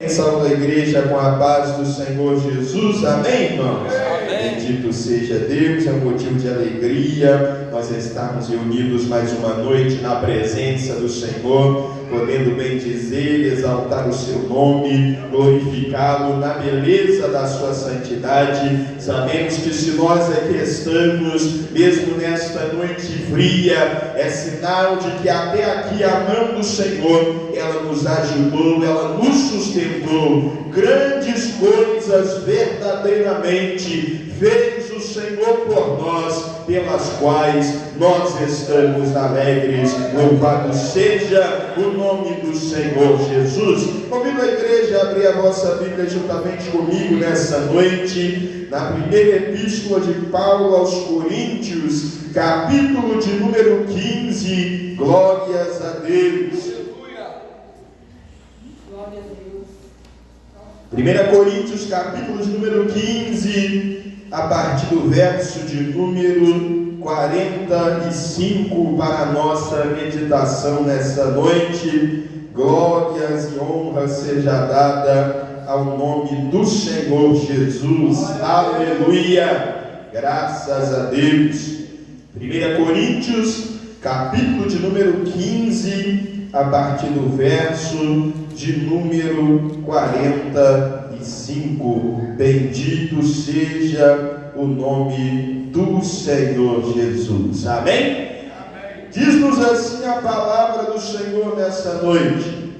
Salve a igreja com a paz do Senhor Jesus, amém, irmãos? Amém. Bendito seja Deus, é um motivo de alegria nós estarmos reunidos mais uma noite na presença do Senhor, podendo bendizer, exaltar o seu nome, glorificá-lo na beleza da sua santidade. Sabemos que se nós aqui estamos, mesmo nesta noite fria, é sinal de que até aqui a mão do Senhor, ela nos ajudou, ela nos sustentou. Grandes coisas verdadeiramente fez o Senhor por nós, pelas quais nós estamos alegres. Louvado seja o nome do Senhor Jesus. Convido a igreja a abrir a vossa Bíblia juntamente comigo nessa noite, na primeira epístola de Paulo aos Coríntios, capítulo de número 15. Glórias a Deus. 1 Coríntios, capítulo de número 15, a partir do verso de número 45, para a nossa meditação nessa noite. Glórias e honra seja dada ao nome do Senhor Jesus. Aleluia! Graças a Deus. 1 Coríntios, capítulo de número 15, a partir do verso de número 45. Bendito seja o nome do Senhor Jesus. Amém? Diz-nos assim a palavra do Senhor nessa noite.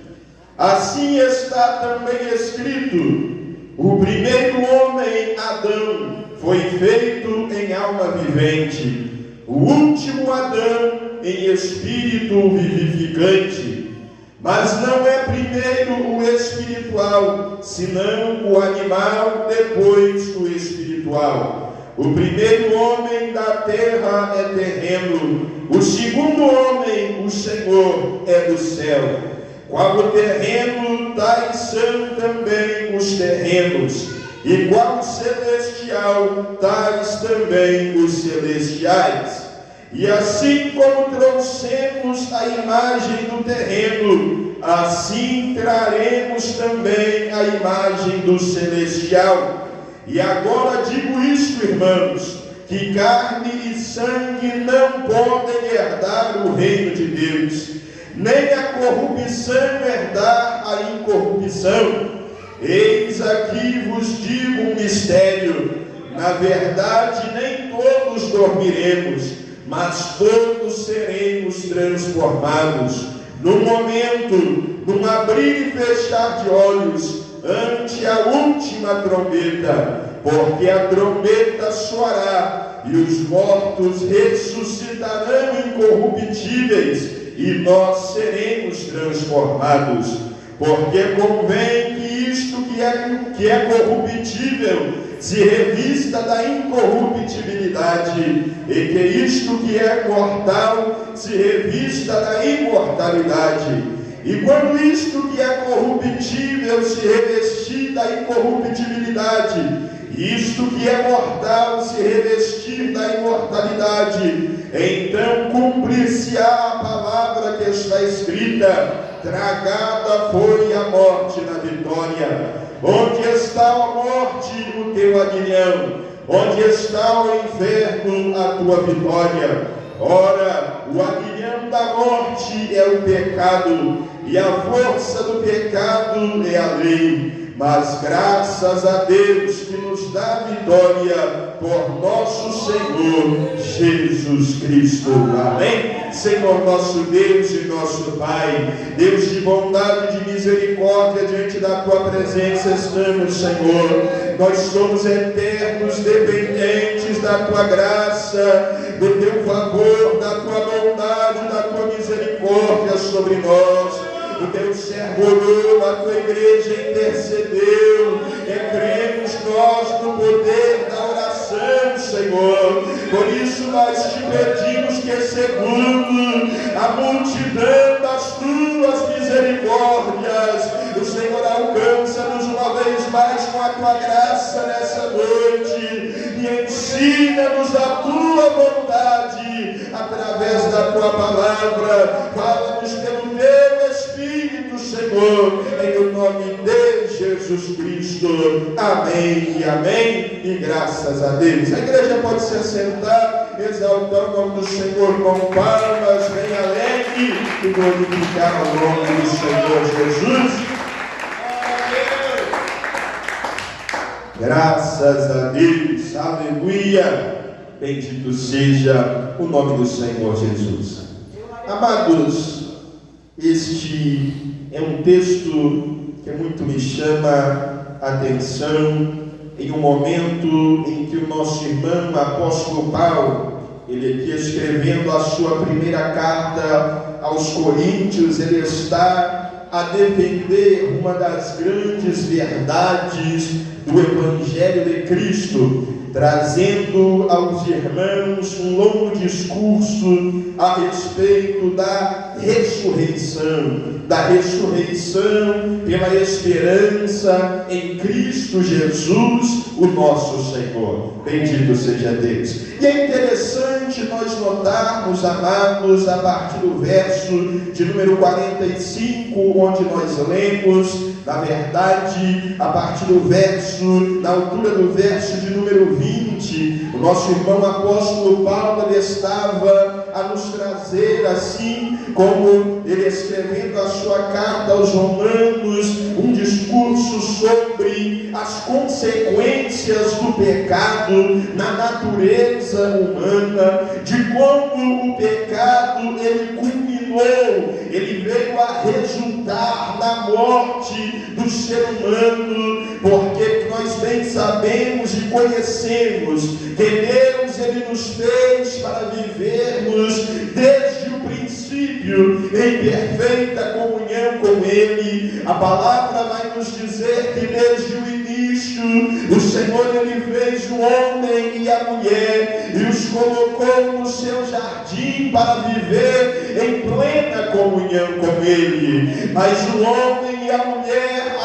Assim está também escrito: o primeiro homem, Adão, foi feito em alma vivente, o último Adão em espírito vivificante. Mas não é primeiro o espiritual, senão o animal, depois o espiritual. O primeiro homem da terra é terreno, o segundo homem, o Senhor, é do céu. Qual o terreno, tais são também os terrenos, e qual o celestial, tais também os celestiais. E assim como trouxemos a imagem do terreno, assim traremos também a imagem do celestial. E agora digo isto, irmãos, que carne e sangue não podem herdar o reino de Deus, nem a corrupção herdar a incorrupção. Eis aqui vos digo um mistério: na verdade nem todos dormiremos, mas todos seremos transformados, num momento, num abrir e fechar de olhos, ante a última trombeta. Porque a trombeta soará, e os mortos ressuscitarão incorruptíveis, e nós seremos transformados. Porque convém que isto que é corruptível se revista da incorruptibilidade, e que isto que é mortal se revista da imortalidade. E quando isto que é corruptível se revestir da incorruptibilidade, isto que é mortal se revestir da imortalidade, então cumprir-se-á a palavra que está escrita: tragada foi a morte na vitória. Onde está a morte, o teu aguilhão? Onde está o inferno, a tua vitória? Ora, o aguilhão da morte é o pecado, e a força do pecado é a lei. Mas graças a Deus que nos dá vitória por nosso Senhor Jesus Cristo. Amém? Senhor nosso Deus e nosso Pai, Deus de bondade e de misericórdia, diante da Tua presença estamos, Senhor. Nós somos eternos dependentes da Tua graça, do Teu favor, da Tua bondade, da Tua misericórdia sobre nós. O Teu servo orou, a Tua igreja intercedeu, cremos nós no poder da oração, Senhor. Por isso nós te pedimos que, segundo a multidão das Tuas misericórdias, o Senhor alcança-nos uma vez mais com a Tua graça nessa noite, e ensina-nos a Tua vontade, através da Tua palavra. Fala-nos pelo Teu Espírito, Senhor, em o nome de de Jesus Cristo. Amém e amém. E graças a Deus. A igreja pode se assentar, exaltar o nome do Senhor com palmas, bem alegre, e glorificar o nome do Senhor Jesus. Graças a Deus, aleluia, bendito seja o nome do Senhor Jesus. Amados, este é um texto que muito me chama a atenção, em um momento em que o nosso irmão apóstolo Paulo, ele aqui escrevendo a sua primeira carta aos Coríntios, ele está a defender uma das grandes verdades do Evangelho de Cristo, trazendo aos irmãos um longo discurso a respeito da ressurreição pela esperança em Cristo Jesus, o nosso Senhor. Bendito seja Deus. E é interessante nós notarmos, amados, a partir do verso de número 45, onde nós lemos, na verdade, a partir do verso, na altura do verso de número 20, o nosso irmão apóstolo Paulo, ele estava a nos trazer, assim como ele escrevendo a sua carta aos Romanos, um discurso sobre as consequências do pecado na natureza humana, de como o pecado ele culminou, ele veio a resultar na morte do ser humano, porque nós bem sabemos e conhecemos que Deus ele nos fez para vivermos desde o princípio em perfeita comunhão com Ele. A palavra vai nos dizer que desde o início o Senhor ele fez o homem e a mulher e os colocou no seu jardim para viver em plena comunhão com Ele. Mas o homem e a mulher,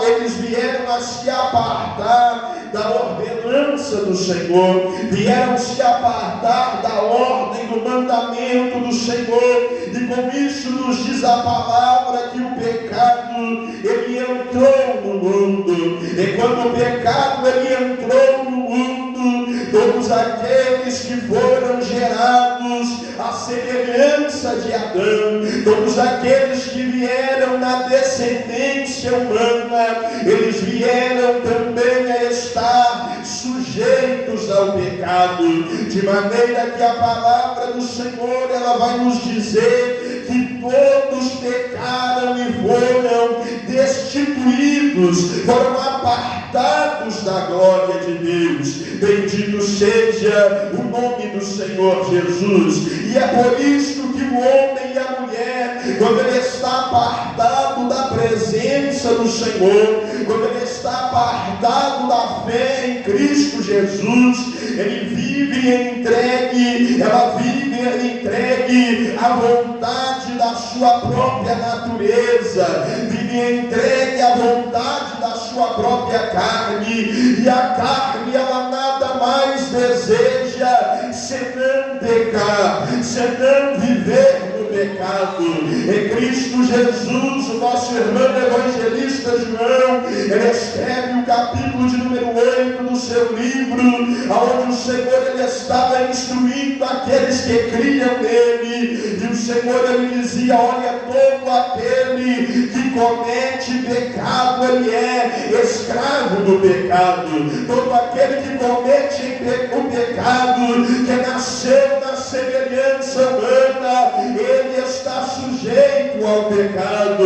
eles vieram a se apartar da ordenança do Senhor, vieram se apartar da ordem do mandamento do Senhor, e com isso nos diz a palavra que o pecado ele entrou no mundo, e quando o pecado ele entrou no mundo, todos aqueles que foram gerados à semelhança de Adão, todos aqueles que vieram na descendência humana, eles vieram também a estar sujeitos ao pecado, de maneira que a palavra do Senhor ela vai nos dizer que todos pecaram e foram destituídos, foram apartados da glória de Deus. Bendito seja o nome do Senhor Jesus. E é por isso que o homem e a mulher, quando ele está apartado da presença do Senhor, quando ele está apartado da fé em Cristo Jesus, ele vive entregue, ela vive entregue à vontade da sua própria natureza, vive entregue à vontade da sua própria carne, e a carne ela nada mais deseja senão pecar, senão viver no pecado. Em Cristo Jesus, o nosso irmão evangelista João, ele escreve o capítulo de número 8 do seu livro, onde o Senhor ele estava instruindo aqueles que criam nele, e o Senhor ele dizia: olha, todo aquele que comete pecado, ele é escravo do pecado. Todo aquele que comete o pecado, que nasceu na semelhança humana, ele está sujeito ao pecado.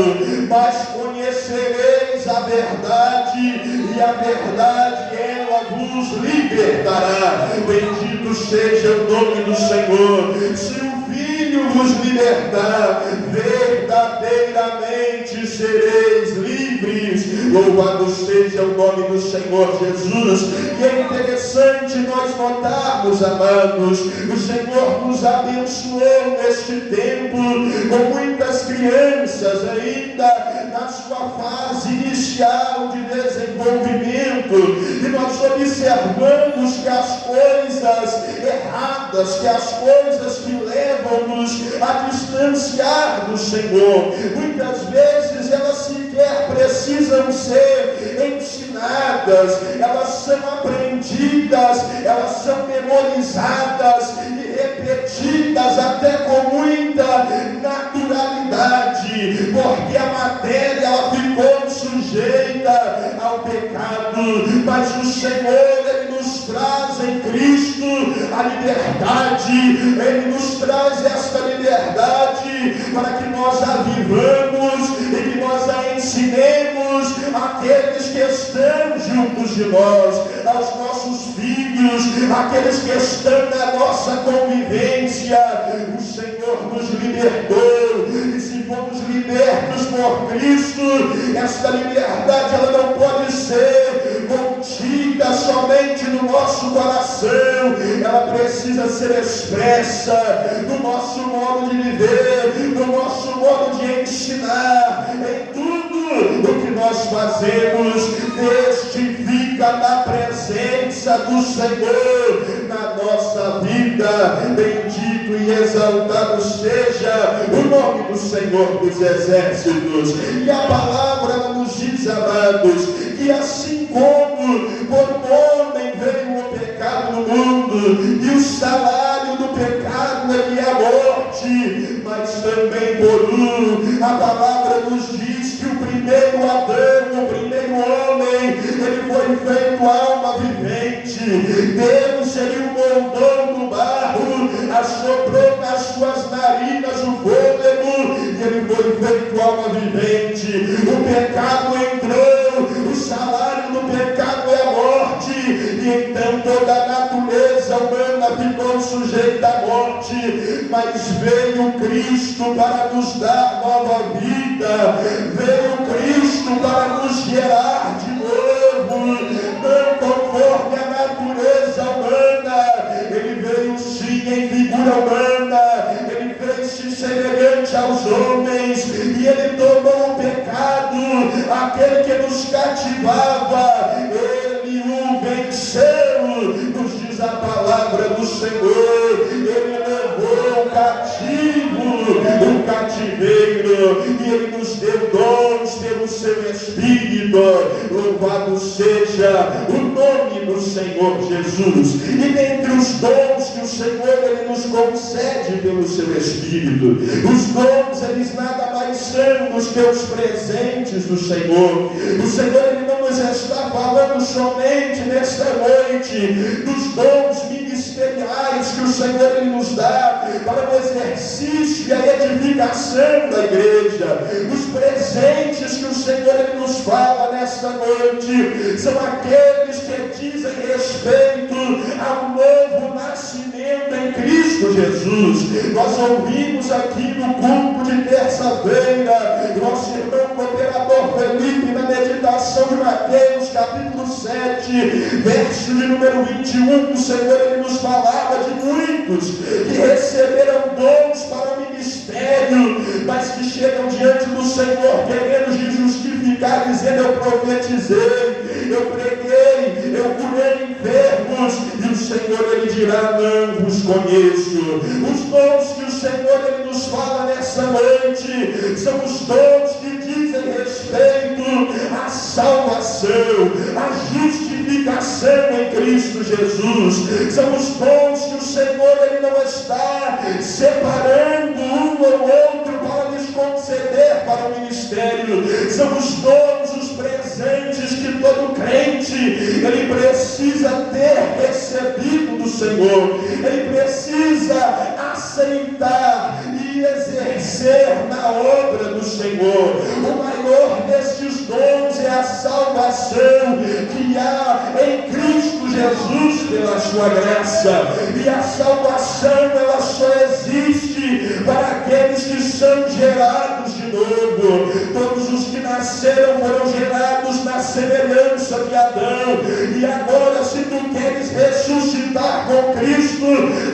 Mas conhecereis a verdade, e a verdade ela vos libertará. Bendito seja o nome do Senhor. Se o Filho vos libertar, verdadeiramente sereis livres. Louvado seja o nome do Senhor Jesus. E é interessante nós notarmos, amados, o Senhor nos abençoou neste tempo com muitas crianças ainda na sua fase inicial de desenvolvimento, e nós observamos que as coisas erradas, que as coisas que levam-nos a distanciar do Senhor, muitas vezes elas sequer mulher precisam ser ensinadas, elas são aprendidas, elas são memorizadas e repetidas até com muita naturalidade, porque a matéria ela ficou sujeita ao pecado, mas o Senhor, Ele nos traz em Cristo a liberdade, Ele nos traz esta liberdade para que nós a vivamos e que nós a ensinemos àqueles que estão juntos de nós, aos nossos filhos, àqueles que estão na nossa convivência. O Senhor nos libertou, e se fomos libertos por Cristo, esta liberdade ela não pode ser contida somente no nosso coração, ela precisa ser expressa no nosso modo de viver, no nosso modo de ensinar. Em tudo o que nós fazemos, testifica da presença do Senhor na nossa vida. Bendito e exaltado seja o nome do Senhor dos Exércitos. E a palavra ela nos diz, amados, que assim como por um homem veio o pecado no mundo, e o salário do pecado é a morte, mas também por a palavra nos diz que o primeiro Adão, o primeiro homem, ele foi feito alma vivente. Deus, ele o moldou no barro, assoprou nas suas narinas o fôlego, e ele foi feito alma vivente. O pecado entrou, o salário do pecado é a morte, e então toda a natureza humana ficou sujeita à morte, mas veio Cristo para nos dar nova vida, veio Cristo para nos gerar de novo, não conforme a natureza humana. Ele veio sim em figura humana, ele fez-se semelhante aos homens, e ele tomou o pecado, aquele que nos cativava, ele o venceu, nos diz a palavra do Senhor. Ele levou o cativo, o cativeiro, e ele nos deu dons pelo seu Espírito. Louvado seja o nome do Senhor Jesus. E dentre os dons que o Senhor ele nos concede pelo seu Espírito, os dons eles nada mais são do que os presentes do Senhor. O Senhor ele não nos está falando somente nesta noite dos dons ministeriais que o Senhor ele nos dá para o exercício e a edificação da igreja. Os presentes que o Senhor ele nos fala nesta noite são aqueles que dizem respeito ao novo nascimento em Cristo Jesus. Nós ouvimos aqui no culto de terça-feira, nosso irmão cooperador Felipe, na meditação de Mateus, capítulo 7, verso de número 21, o Senhor ele nos falava de muitos que receberam dons para o ministério, mas que chegam diante do Senhor querendo se justificar, dizendo: eu profetizei, eu preguei, eu curei enfermos, e o Senhor ele dirá: não vos conheço. Os dons que o Senhor ele nos fala nessa noite são os dons que dizem respeito à salvação, à justificação em Cristo Jesus. São os dons que o Senhor ele não está separando um ou outro para lhes conceder para o ministério. São os dons, os presentes que todo crente ele precisa ter recebido do Senhor. Ele precisa aceitar e exercer na obra do Senhor. O maior destes dons é a salvação que há em Cristo Jesus pela sua graça. E a salvação ela só existe para aqueles que são gerados de novo. Todos os que nasceram foram gerados na semelhança de Adão. E agora, se tu queres ressuscitar com Cristo,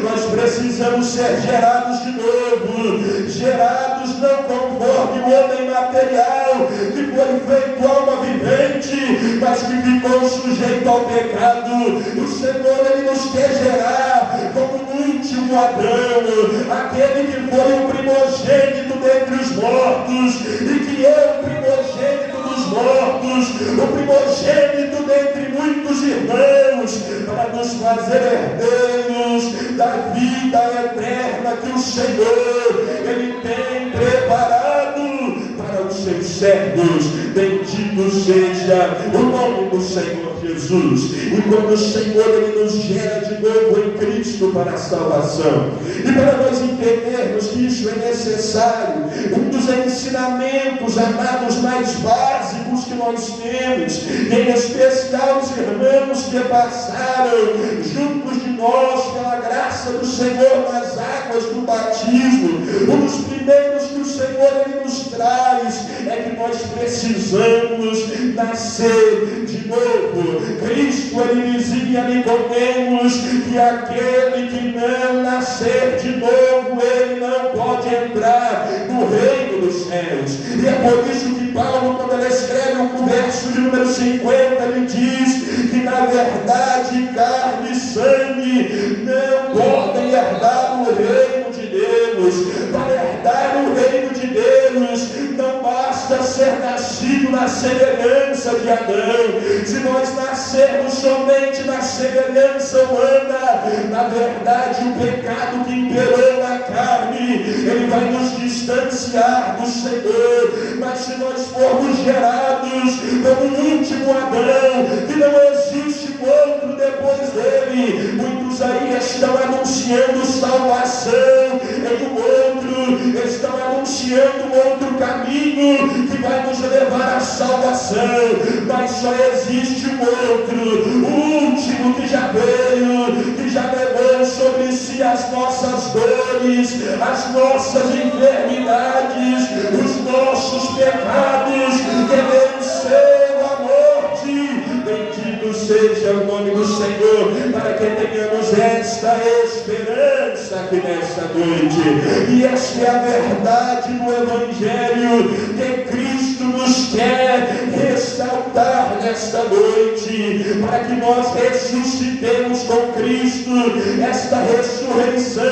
nós precisamos ser gerados de novo. Gerados não conforme o homem material, que foi feito alma vivente, mas que ficou sujeito ao pecado. O Senhor ele nos quer gerar como o último Adão, aquele que foi o primogênito dentre os mortos, e que é o primogênito mortos, o primogênito dentre muitos irmãos, para nos fazer herdeiros da vida eterna que o Senhor, Ele tem preparado para os seus servos. Bendito seja o nome do Senhor Jesus. E quando o Senhor, Ele nos gera de novo em Cristo para a salvação, e para nós entendermos que isso é necessário, um dos ensinamentos, amados, mais básicos que nós temos, em especial os irmãos que passaram juntos de nós pela graça do Senhor nas águas do batismo, um dos primeiros que o Senhor, Ele nos traz é que nós precisamos nascer de novo. Cristo, Ele dizia a Nicodemos que aquele que não nascer de novo, ele não pode entrar no reino dos céus. E é por isso que Paulo, quando ele escreve o verso de número 50, ele diz que na verdade carne e sangue não podem herdar o reino de Deus. Para herdar o reino de Deus, não basta ser nascido na semelhança de Adão. Se nós nascermos somente na semelhança humana, na verdade o pecado que imperou na carne, ele vai nos distanciar do Senhor. Mas se nós formos gerados como o último Adão, que não existe outro depois dele, muitos aí estão anunciando salvação em um outro, estão anunciando um outro caminho que vai nos levar à salvação, mas só existe um outro, o último que já veio, que já levou sobre si as nossas dores, as nossas enfermidades, os nossos pecados, que venceu a morte. Bendito seja o nome do Senhor, para que tenhamos esta esperança aqui nesta noite. E esta é a verdade do Evangelho que Cristo nos quer ressaltar nesta noite, para que nós ressuscitemos com Cristo. Esta ressurreição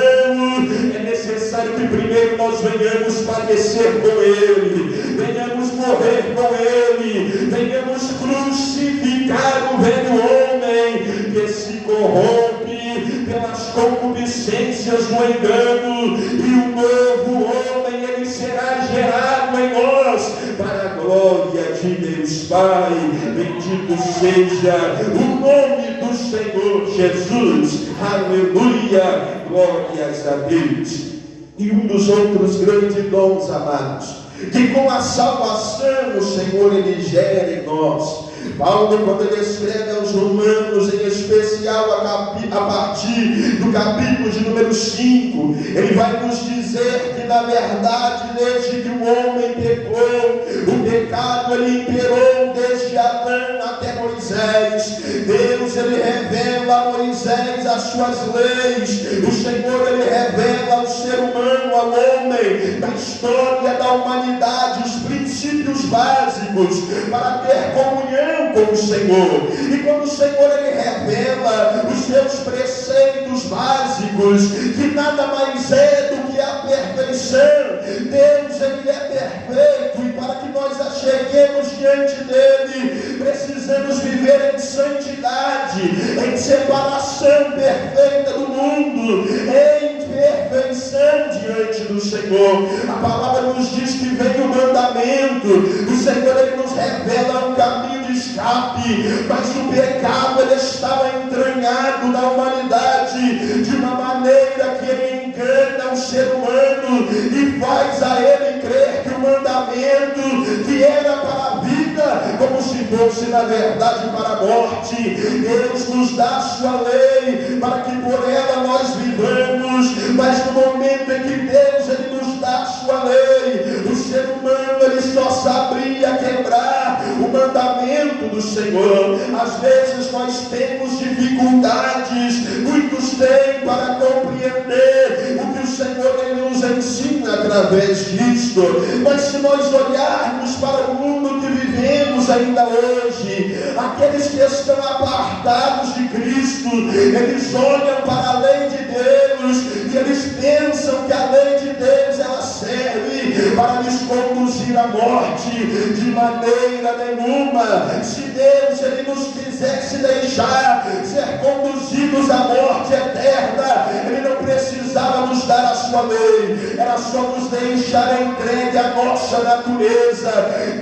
é necessário que primeiro nós venhamos padecer com Ele, venhamos morrer com Ele, venhamos crucificar o velho homem que se corrompe pelas concupiscências do engano, e o novo homem, ele será gerado em nós para a glória de Deus Pai. Bendito seja o nome do Senhor Jesus. Aleluia, glórias a Deus. E um dos outros grandes dons, amados, que com a salvação o Senhor, Ele gera em nós. Paulo, quando ele escreve aos Romanos, em especial a partir do capítulo de número 5, ele vai nos dizer que na verdade, desde que o homem pecou, o pecado ele imperou desde Adão até Moisés. Deus, ele revela a Moisés as suas leis, o Senhor, ele revela ao ser humano, ao homem, na história da humanidade, os princípios básicos para ter comunhão com o Senhor. E quando o Senhor, ele revela os seus preceitos básicos, que nada mais é do que a perfeição. Deus, ele é perfeito, e para que nós acheguemos diante dele, precisamos viver em santidade, em separação perfeita do mundo, em perfeição diante do Senhor. A palavra nos diz que vem o mandamento, o Senhor, ele nos revela um caminho de escape, mas o pecado, ele estava entranhado na humanidade de uma maneira que ele engana o ser humano e faz a ele crer que o mandamento que era para a vida, como se fosse na verdade para a morte. Deus nos dá a sua lei para que por ela nós vivamos, mas no momento em que Deus, ele nos dá a sua lei, o ser humano, ele só sabia quebrar o mandamento do Senhor. Às vezes nós temos dificuldades, muitos têm, para compreender o que o Senhor, ele nos ensina através disto. Mas se nós olharmos para o mundo que vivemos ainda hoje, aqueles que estão apartados de Cristo, eles olham para a lei de Deus e eles pensam que a lei de Deus, ela serve para nos conduzir à morte, de maneira nenhuma. Se Deus Ele nos quisesse deixar ser conduzidos à morte eterna, Ele não precisava nos dar a sua lei, era só nos deixar entregue à nossa natureza.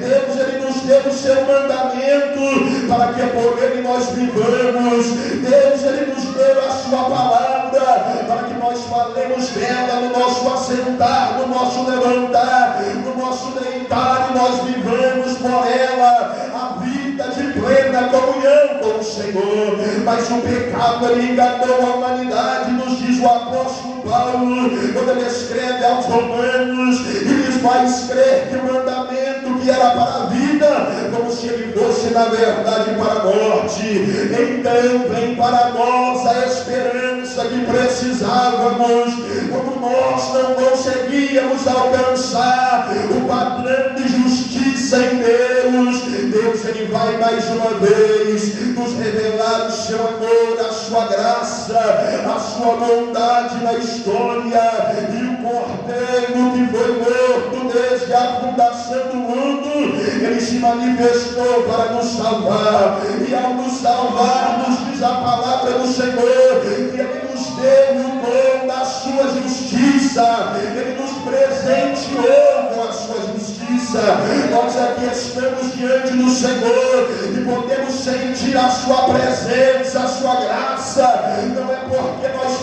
Deus Ele nos deu o seu mandamento para que por Ele nós vivamos. Deus Ele nos deu a sua palavra para que nós falemos dela no nosso assentar, no nosso levantar, no nosso deitar, e nós vivamos por ela a vida de plena comunhão com o Senhor. Mas o pecado ele enganou a humanidade, nos diz o apóstolo Paulo, quando ele escreve aos Romanos, e lhes faz crer que o mandamento que era para a vida, como se ele fosse na verdade para a morte. Então vem para nós a esperança que precisávamos, como nós não conseguíamos alcançar o padrão de justiça em Deus. Deus ele vai mais uma vez nos revelar o seu amor, a sua graça, a sua bondade na história. E o Cordeiro que foi morto desde a fundação do mundo, ele se manifestou para nos salvar. E ao nos salvar, nos diz a palavra do Senhor, que ele nos deu o dom da sua justiça, ele nos presenteou com a sua justiça. Nós aqui estamos diante do Senhor e podemos sentir a sua presença, a sua graça. Não é porque nós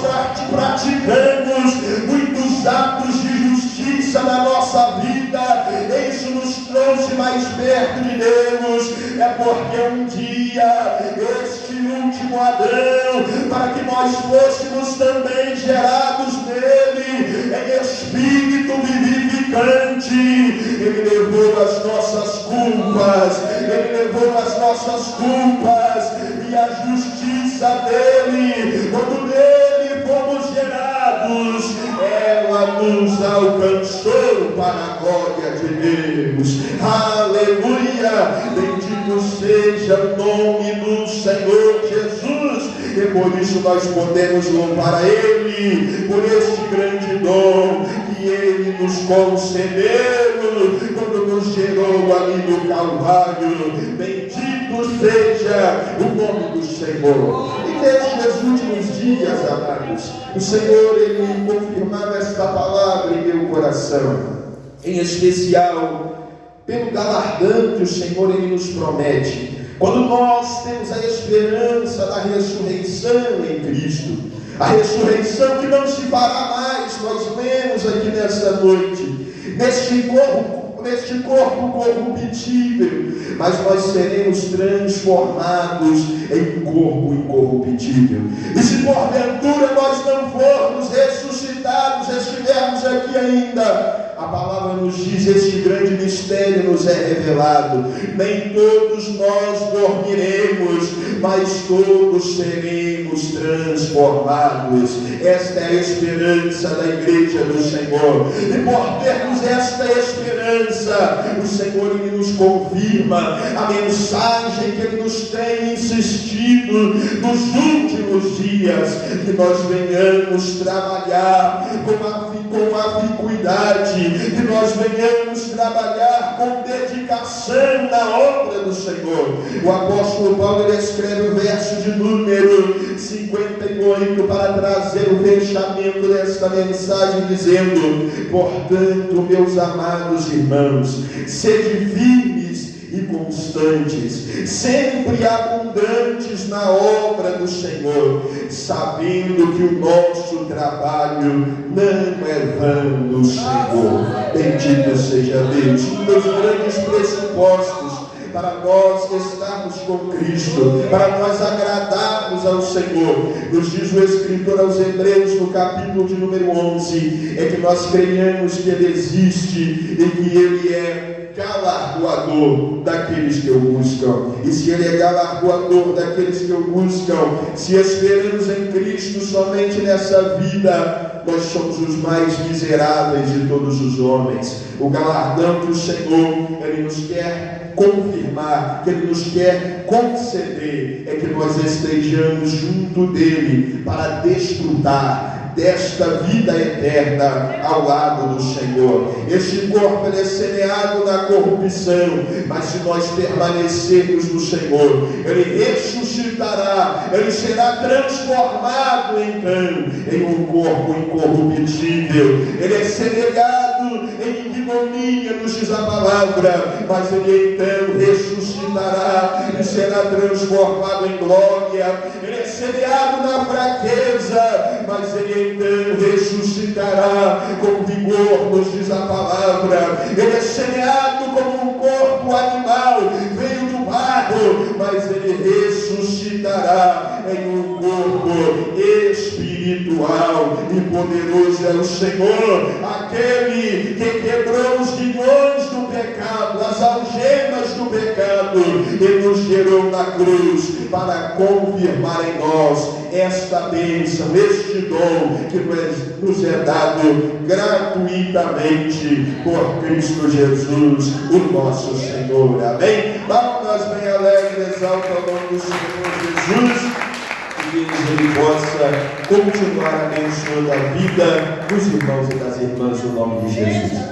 praticamos muitos atos de justiça na nossa vida, isso nos trouxe mais perto de Deus. É porque um dia este último Adão, para que nós fôssemos também gerados nele em espírito vivificante, ele levou as nossas culpas, ele levou as nossas culpas, e a justiça dele, quando nele fomos gerados, ela nos alcançou para a glória de Deus. Aleluia! Bendito seja o nome do Senhor Jesus, e por isso nós podemos louvar a Ele por este grande dom que Ele nos concedeu quando nos gerou ali no Calvário. Bendito seja o nome do Senhor. E nestes últimos dias, amados, o Senhor Ele confirmava esta palavra em meu coração, em especial pelo galardão que o Senhor Ele nos promete quando nós temos a esperança da ressurreição em Cristo, a ressurreição que não se fará mais. Nós lemos aqui nesta noite, neste corpo corruptível, mas nós seremos transformados em corpo incorruptível. E se porventura nós não formos ressuscitados, estivermos aqui ainda, a palavra nos diz, este grande mistério nos é revelado: nem todos nós dormiremos, mas todos seremos transformados. Esta é a esperança da igreja do Senhor, e por termos esta esperança, o Senhor Ele nos confirma a mensagem que Ele nos tem insistido nos últimos dias, que nós venhamos trabalhar com aficuidade, que nós venhamos trabalhar com dedicação na obra do Senhor. O apóstolo Paulo ele escreve o verso de número 58 para trazer o fechamento desta mensagem, dizendo: portanto, meus amados irmãos, sede firmes e constantes, sempre abundantes na obra do Senhor, sabendo que o nosso trabalho não é vão no Senhor. Bendito seja Deus. Um dos grandes pressupostos para nós estarmos com Cristo, para nós agradarmos ao Senhor, nos diz o escritor aos Hebreus no capítulo de número 11, é que nós creiamos que Ele existe e que Ele é galardoador daqueles que o buscam. E se Ele é galardoador daqueles que o buscam, se esperamos em Cristo somente nessa vida, nós somos os mais miseráveis de todos os homens. O galardão que o Senhor Ele nos quer confirmar, que Ele nos quer conceder, é que nós estejamos junto dEle para desfrutar desta vida eterna ao lado do Senhor. Este corpo ele é semeado na corrupção, mas se nós permanecermos no Senhor, ele ressuscitará, ele será transformado então em um corpo incorruptível. Ele é semelhado em ignomínia, nos diz a palavra, mas ele então ressuscitará e será transformado em glória. Ele é semeado na fraqueza, mas ele então ressuscitará com vigor, nos diz a palavra. Ele é semeado como um corpo animal, veio do barro, mas ele ressuscitará em um corpo espiritual. E poderoso é o Senhor, aquele que quebrou os grilhões do pecado, as algemas do pecado, e nos gerou na cruz para confirmar em nós esta bênção, este dom que nos é dado gratuitamente por Cristo Jesus, o nosso Senhor. Amém? Vamos bem alegres, exalta o nome do Senhor Jesus, e que Ele possa continuar abençoando a vida dos irmãos e das irmãs no nome de Jesus.